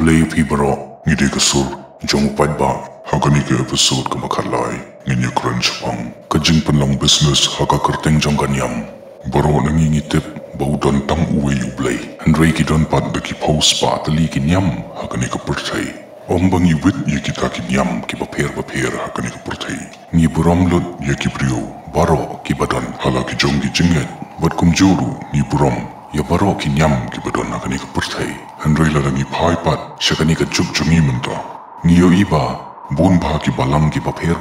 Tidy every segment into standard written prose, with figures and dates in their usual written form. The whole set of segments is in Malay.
ublay pi baro ngide kasur jong padba hagani ke episode ka makalai nginya crunch pang kajing penlang business haga kerteng jong kanyam baro nangingitip bau don tang uwe ublay Andre ki don pad daki post pa tali ki nyam hagani ka pertai ombang iwit ye kita ki nyam ki baper hagani ka pertai ngi buram lut ye ki brio baro ki badon hala ki jong ki jinget bad kumjuru ni buram ya baro ki nyam ki badon hagani ka pertai Andre la ngi pai pat shakani ka juk jungi menta ngiyo iba bun ba ki balang ki baper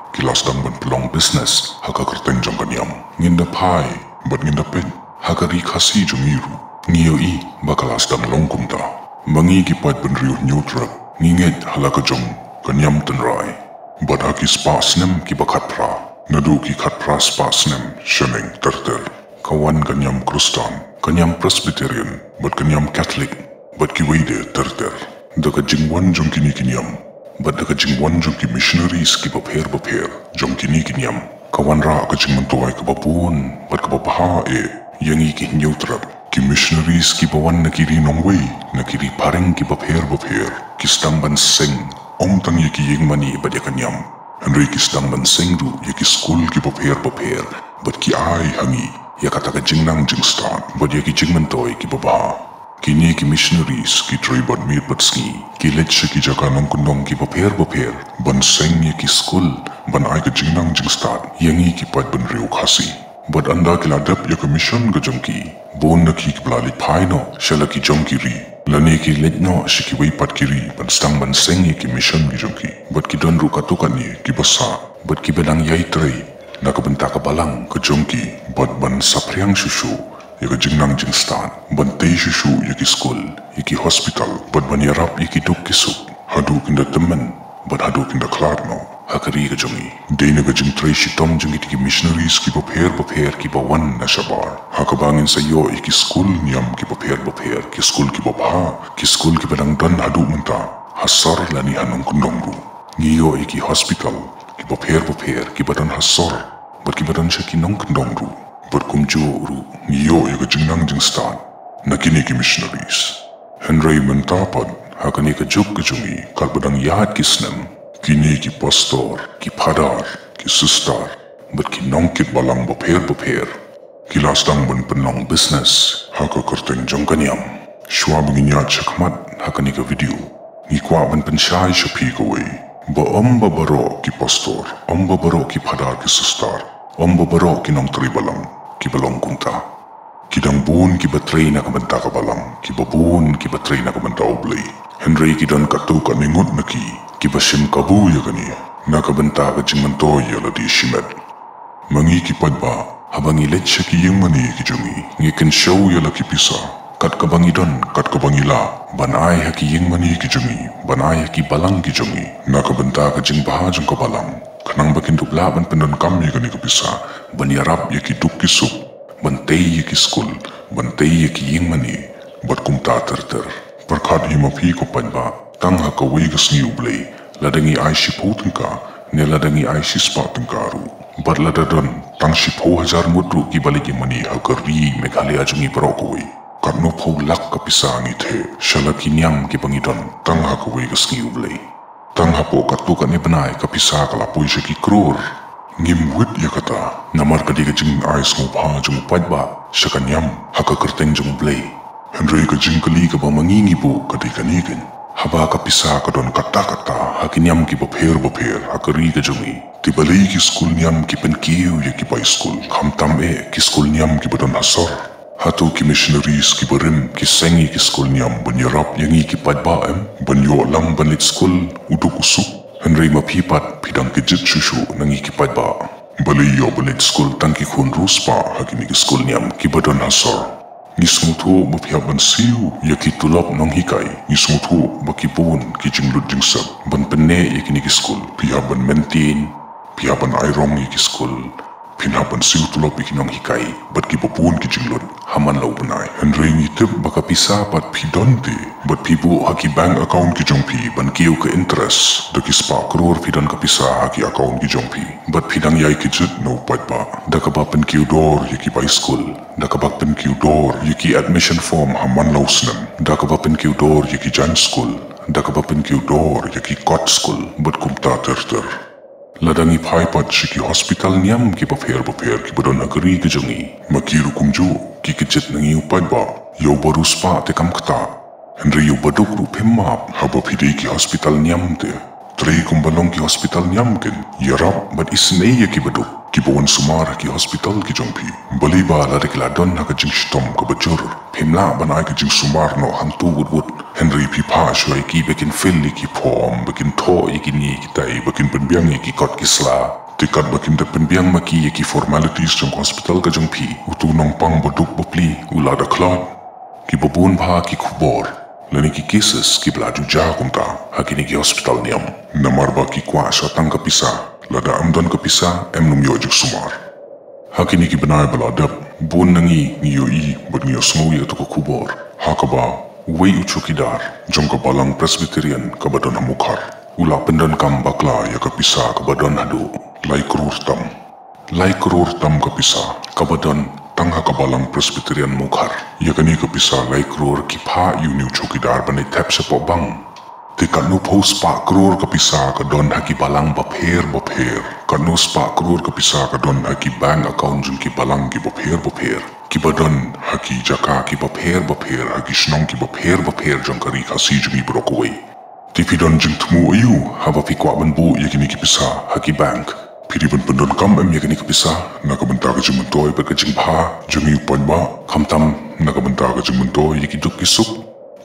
ki lasdang ban pelong business haga kerteng jong kanyam nginda pai bad nginda pen haga ri khasi jungiru ngiyo i bakalasdang longkum ta mangi ki pat ban riu neutral nginget halaka jong kanyam tenrai bad haki spas nem ki bakat pra nadu ki khat pra spas nem sheneng terter kawan kanyam Kristen kanyam Presbyterian bad kanyam Catholic bad ki wede terter daga jingwan jong kini kinyam bad daga jingwan jong ki missionaries ki baper jong kini kinyam kawan ra ka jing mentoy ka babun bad ka babaha yangi ki neutral ki missionaries ki bawan na kiri nongway na kiri pareng ki baper ki stang ban sing om tang ye ki yeng mani bad ya kanyam Henry ki stang ban sing ru ye ki school ki baper bad ki ai hangi ya kata ka jing nang jing start bad ye ki jing mentoy ki babaha kini ki missionaries ki tribal mir patski ki lech ki jaka nong kundong ki baper ban seng ye ki school ban ai ka jingnang jing start yangi ki pat ban riu khasi bad anda ki ladap ye ka mission ga jongki bon na ki blali phaino shala ki jongki ri lani ki lech no shiki wei pat ki ri ban stang ban seng ye ki mission gi jongki bad ki don ru ka to kan ye ki basa bad ki belang yai trei na ka benta ka balang ka jongki bad ban sapriang shushu yaki jingnang jing start ban tei shushu yaki school yaki hospital bad ban yarap yaki duk kisuk hadu kinda temen bad hadu kinda klar no hakari ka jongi deina ka jing trei shitom jongi tiki missionaries ki baper ki bawan na shabar hakabangin sa yo yaki school niyam ki baper ki school ki babha ki school ki badang dan hadu menta hasar lani hanong kundong ru ngiyo yaki hospital ki baper ki badan hasar bad ki badan siya ki nong kundong ru berkumju ru ngiyo ya jingnang jing start nakini ki missionaries Henry mentapad hakani ka juk ka jungi kalbadang yahat ki snem kini ki pastor ki padar ki sister but ki nongkit balang baper ki lasdang ban penong business haka kerteng jong kanyam shwa benginya chakmat hakani ka video ngi kwa ban penshai shapi ka wei ba omba baro ki pastor omba baro ki padar ki sister omba baro ki nong tri balang ki balong kunta kidang bun ki batrei na kabanta ka balang ki babun ki batrei na kabanta oblay Henry ki don katu ka ningut na ki basim kabu ya kani na kabanta ka jingmanto ya la di shimet mangi ki padba habangi lech ki yung mani ki jungi ngi ken show ya la ki pisa kat kabangi don kat kabangi la banai ha ki yung mani ki jungi banai ha ki balang ki jungi na kabanta ka jing baha jung ka balang kanang bakin dukla ban pendon kam ya kani ka pisa ban yarap ya ki duk ki sup ban tei ya ki school ban tei ya ki ying mani bat kumta ter perkat hima pi ko padba tang ha ka wei gas ni ublay ladangi ai shi putun ka ne ladangi ai shi spatun karu bat ladadon tang shi po hajar mudru ki balik mani ha ka ri Meghalaya jungi parokoi kat no po lak ka pisa ngi the shala ki nyam ki bangidon tang ha ka wei gas ni ublay tang ha po katu ka ne banai ka pisa ka lapoi shi ki krur ngim wit ya kata namar ka diga jing ais ngo pa jung padba shakanyam haka kerteng jung blay Henry ka jing kali ka ba mangingi po ka diga nigen haba ka pisa ka don kata hakinyam ki baper hakari ka jungi tibali ki school nyam ki penkiu ya ki pai school khamtam ki school nyam ki badon hasar hatu ki missionaries ki barim ki sengi ki school nyam banyarap yangi ki padba banyo lam banit school uduk usuk Henry mapipat pidang kejit shushu nangi ki padba baliyo balit school tangki khun ruspa hakini ki school nyam ki badon hasar ngismutu mapiaban siu ya ki tulap nong hikai ngismutu bakibun ki jinglut jingsap ban penne yakini ki school piaban mentin piaban airong ki school Pinhapan siu tulop ikinong hikai, bat ki babun ki jinglot, haman lau benai. Henry ngitip baka pisa pat pi donte, bat pi bu haki bank account ki jong pi, ban kiu ke interest, daki spa kror pi don ka pisa haki account ki jong pi. Bat pi dang yai ki jit no pat ba, daka ba pen kiu dor yaki by school, daka ba pen kiu dor yaki admission form haman lau snam, daka ba pen kiu dor yaki jan school, daka ba pen kiu dor yaki kot school, bat kumta ter. Ladangi phaipat shiki hospital niam ki bapher ki badon agri ke jongi makiru kumju ki kichet nangi upat ba yo baru spa te kam kta henry yo baduk ru phemap haba phide ki hospital niam te trei kumbalong ki hospital niam ken yarap bat isnei ye ki baduk ki bawan sumar ki hospital ki jongpi bali ba la rekla don ha ka jing stom ka bajur phemla banai ka jing sumar no hantu wud Henry pi pa shoi ki bekin fili ki pom bekin to iki ni ki tai bekin penbiang iki kot ki sla tikat bekin de penbiang maki iki formalities jong hospital ka jong pi utu nong pang boduk bopli ula da klot ki babun pa ki kubor lani ki cases ki blaju ja kumta hakini ki hospital niam namar ba ki kwa shotang ka pisa lada amdon ka pisa num yo juk sumar hakini ki benai baladap bun nangi ngiyo I bat ngiyo smowi atu ka kubor hakaba Wei uchukidar, jongka balang Presbyterian kabadon hamukar. Ula pendan kam bakla ya kapisa kabadon hadu. Lai krur tam kapisa kabadon tangha kabalang Presbyterian mukar. Ya kani kapisa lai krur kipa uni uchukidar banai tap sepo bang. Tekat nu pos pa krur kapisa kadon haki balang bapher. Kanu spa krur kapisa kadon haki bank account jung ki balang ki bapher. Kibadon haki jaka ki bapher haki snong ki bapher jong kari kasi jungi brokoway. Tipidon jing tumu ayu haba pi kwa banbu yakini ki pisa haki bank. Pidi ban pendon kam yakini ki pisa nakabenta ka jing mentoy ba ka jing pha jungi upan ba kamtam nakabenta ka jing mentoy yaki duk ki sup.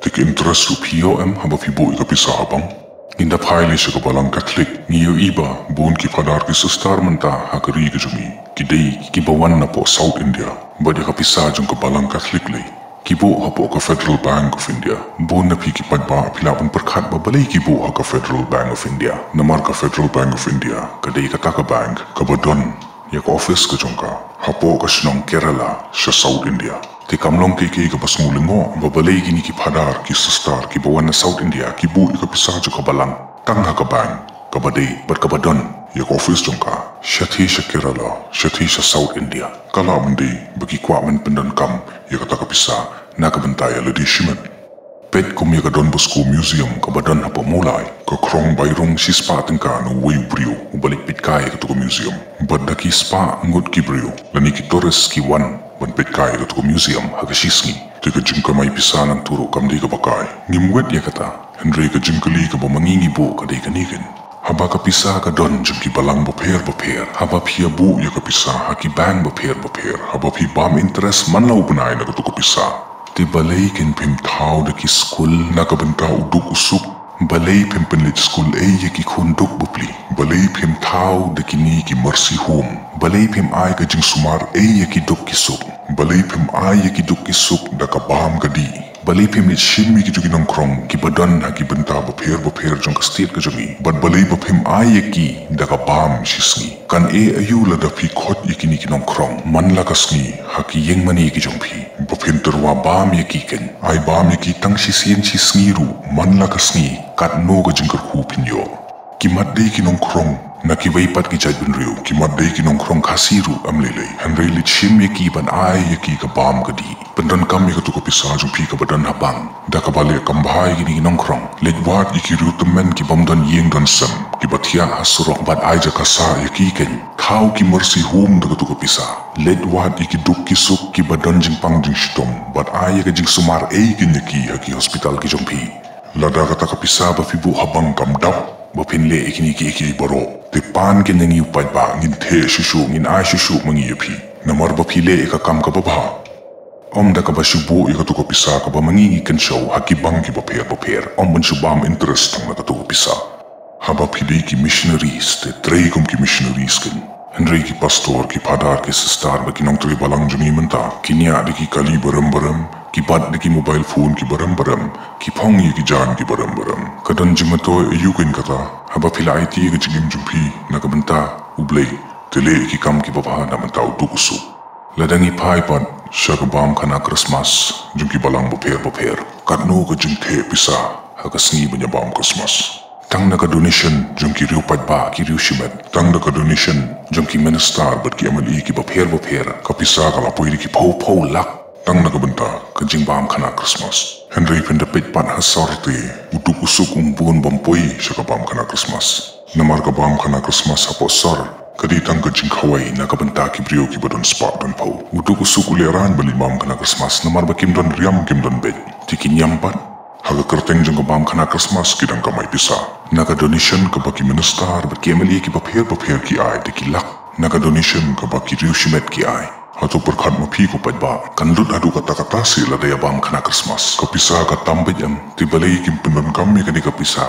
Tiki interest ru POM haba pi bu ka pisa habang. Inda phaili siya kabalang Catholic ngiyo iba buon ki padar ki sustar menta hakari ka jungi. Kidai ki bawan na po South India. Badi ka pisa jong kabalang Catholic lay. Kibo hapo ka Federal Bank of India. Buon na pi ki padba pilapan perkat babalay kibo ka Federal Bank of India. Namar ka Federal Bank of India. Kadai ka taka bank. Kabadon. Yak office ka jong ka. Hapo ka sinong Kerala sa South India. Ti kamlong kay ka pasungulingo. Babalay gini ki padar ki sustar ki bawan na South India. Kibo ka pisa jong kabalang. Tangha ka bank. Kabaday bat kabadon. Yak office jong ka. Shathi sa Kerala. Shathi sa South India. Kala mandi bagi kwa men pendan kam ya kata kapisa nakabantaya ladi shimat. Pet kum ya kadon Bosco Museum kabadon hapa mulai ka krong bayrong si spa tingka no way brio ubalik pitkay ka to museum. Bad daki spa ngut ki brio lani ki Torres ki wan ban pitkay ka to museum hagashisngi. Tika jingka may pisa ng turo kam di ka bakay. Ngimwet ya kata Henry ka jingkali ka ba mangingibo ka di kanikin. Haba kapisa ka don jung ki balang bapher haba pia bu ya kapisa haki bang bapher haba pi bam interest man lau benai na katu kapisa ti balay kin pim tau de ki school na kabenta uduk usuk balay pim penlit school ya ki kunduk bupli balay pim tau de ki ni ki mercy home balay pim ay ka jing sumar ya ki duk ki suk balay pim ay ya ki duk ki suk da ka bam ka di balay pim lit shimmi ki jugi nong krong ki badan haki benta bapher jong ka state ka jungi bad balay bapim ay ki da ka bam shisngi kan ayu la da pi khot ikini ki nong krong man la kasngi haki yeng mani ki jong pi bapim terwa bam ki ken ay bam ki tang shisien shisngi ru man la kasngi kat no ka jing ka khu pinyo ki madde ki nong krong na ki vaipat ki jaj bin riu ki madde ki nong krong khasiru amlele Henry lit shim ki ban ay ki ka bam ka di pendan kam ka tu ka pisa jong pi ka badan habang da ka bale kam bhai ki nong krong let wat ki riu temen ki bam dan yeng dan sam ki bathia hasurok bat ay ja ka sa ki ken thau ki mercy home da ka tu ka pisa let wat ki duk ki suk ki badan jing pang jing shitom bat ay ka jing sumar ki haki hospital ki jong pi lada ka ta ka pisa ba fi bu habang kam dap bapin le ikini ki baro te pan ke nangi upat ba ngin the shushu ngin ai shushu mangi yapi namar bapi le ka kam ka baba om da ka ba shubu ka to ko pisa ka ba mangi kan show haki bang ki bapher om bun shubam interest tang na ka to ko pisa haba pide ki missionaries te trei kum ki missionaries ken Henry ki pastor ki padar ki sister ba ki nong tri balang jungi menta kinya de ki kali baram ki bat de ki mobile phone ki baram ki phong ki jan ki baram kadan jimato ayu ken kata haba phila IT ki jingim jumpi na ka benta ublei tele ki kam ki bapa na mentau tu kusuk. Ladangi pai pat syaga bam kana Christmas jungki balang boper kat no ke jung the pisa haga sengi banya bam Christmas. Tang na ka donation jungki riu pat ba ki riu shimet. Tang na ka donation jungki minister bat ki MLE ki boper ka pisa ka lapoi ki pau lak. Tang na ka benta ka jing bam kana Christmas. Henry pendepit pat hasarte utuk usuk umbun bampoi syaga bam kana Christmas. Namar ka bam kana Christmas hapo sar kadi tang ka jing kawai na ka benta ki brio ki badon spark dan pau. Utuk usuk uleran bali bam kana Christmas namar ba kim don riam kim don bet. Tikin yampat haga kerteng jeng ka bam kana Christmas kidang ka mai pisa. Naga donation ka baki minister bat ki MLE ki boper ki ai tiki lak. Naga donation ka baki riu shimet ki ai. Atau berkat mapi ko padba kan lut adu kata-kata sila daya bam kana Christmas. Kapisa ka tambay ang ti balay kim penon kami kani kapisa.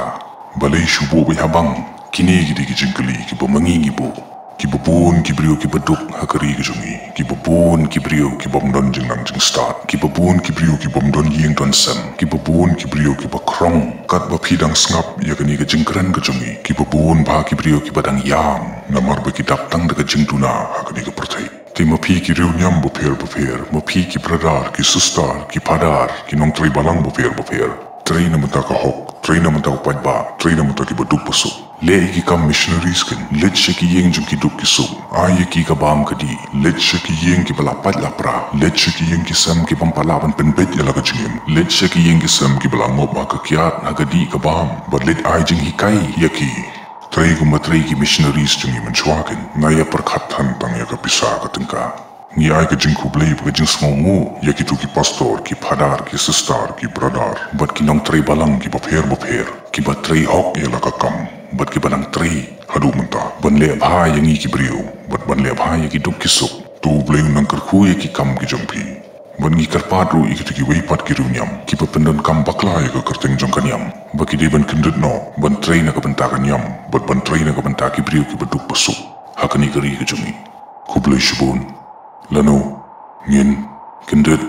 Balay syubo bay habang kini gidi kijengkeli ki bamangingi bo. Ki babun ki brio ki baduk hakari kijungi. Ki babun ki brio ki bomdon jeng nang jeng start. Ki babun ki brio ki bomdon yeng don sem. Ki babun ki brio ki bakrong. Kat bapidang sngap ya kani kijengkeren kijungi. Ki babun ba ki brio ki badang yam. Namar ba ki daptang daga jeng tuna hakani ka pertai. Ti mapi ki riu nyam boper, mapi ki bradar, ki sustar, ki padar, ki nong tray balang boper. Tray na mata ka hok, tray na mata ka padba, tray na mata ki baduk pasuk. Le ki kam missionaries kin, let siya ki yeng jung ki duk ki suk. Ay ki ka bam ka di, let siya ki yeng ki balapad lapra, let siya ki yeng ki sam ki pampalaban penbet yala ka jingim. Let siya ki yeng ki sam ki balangop maka kiat na ka di ka bam, but let ay jing hikai yaki. Tray ki missionaries jungi mencuakin ngaya perkhatan tang ya ka pisa ka tengka. Ngi ay ka jing kublay ka jing smongu ya ki tu ki pastor, ki padar, ki sister, ki bradar. Bat ki nong tray balang ki boper, ki bat tray hok ya la ka kam. Bat ki balang tray hadu menta. Ban le abha ya ngi ki brio, bat ban le abha ya ki duk ki suk. Tu blay nang kerku ya ki kam ki jompi. Ban ngi karpadru ikiti ki weipat ki runyam. Ki papendon kam bakla ya ka kerteng jong kanyam. Baki di ban kendet no, ban tray na ka benta kanyam. Bat ban tray na ka benta ki brio ki baduk pasuk. Hakani kari ka jungi. Kublay shibun. Lano, ngin, kendet,